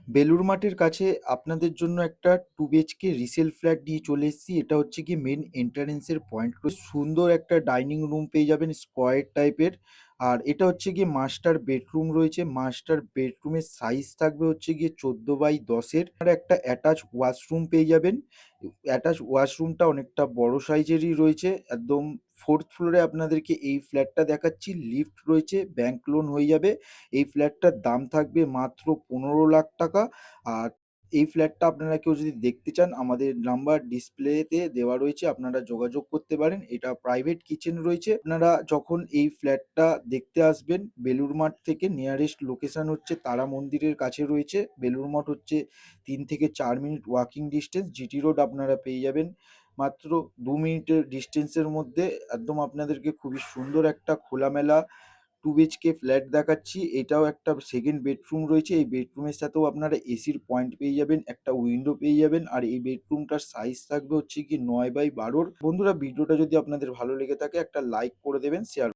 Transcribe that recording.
বেলুড় মাঠের কাছে আপনাদের জন্য একটা 2 বিএইচকে রিসেল ফ্ল্যাট নিয়ে চলে এসেছি। এটা হচ্ছে গিয়ে মেন এন্ট্রান্স এর পয়েন্ট। সুন্দর একটা ডাইনিং রুম পেয়ে যাবেন স্কোয়ার টাইপের। আর এটা হচ্ছে গিয়ে মাস্টার বেডরুম রয়েছে। মাস্টার বেডরুমের সাইজ থাকবে হচ্ছে গিয়ে 14x10 এর। আর একটা অ্যাটাচ ওয়াশরুম পেয়ে যাবেন। অ্যাটাচ ওয়াশরুমটা অনেকটা বড় সাইজেরই রয়েছে। একদম 4th ফ্লোরে আপনাদেরকে এই ফ্ল্যাটটা দেখাচ্ছি। লিফট রয়েছে, ব্যাংক লোন হয়ে যাবে। এই ফ্ল্যাটটার দাম থাকবে মাত্র 15 লাখ টাকা। আর এই ফ্ল্যাটটা আপনারা কেউ যদি দেখতে চান, আমাদের নাম্বার ডিসপ্লেতে দেওয়া রয়েছে, আপনারা যোগাযোগ করতে পারেন। এটা প্রাইভেট কিচেন রয়েছে। আপনারা যখন এই ফ্ল্যাটটা দেখতে আসবেন, বেলুড় মাঠ থেকে নিয়ারেস্ট লোকেশন হচ্ছে তারা মন্দিরের কাছে রয়েছে। বেলুড় মঠ হচ্ছে 3 থেকে 4 minute walking distance. GT road আপনারা পেয়ে যাবেন মাত্র 2 মিনিটের ডিস্টেন্সের মধ্যে। একদম আপনাদেরকে খুবই সুন্দর একটা খোলামেলা 2 বিএইচকে ফ্ল্যাট দেখাচ্ছি। এটাও একটা সেকেন্ড বেডরুম রয়েছে। এই বেডরুমের সাথেও আপনারা এসির পয়েন্ট পেয়ে যাবেন, একটা উইন্ডো পেয়ে যাবেন। আর এই বেডরুমটার সাইজ থাকবে হচ্ছে কি 9x12। বন্ধুরা, ভিডিওটা যদি আপনাদের ভালো লেগে থাকে একটা লাইক করে দেবেন, শেয়ার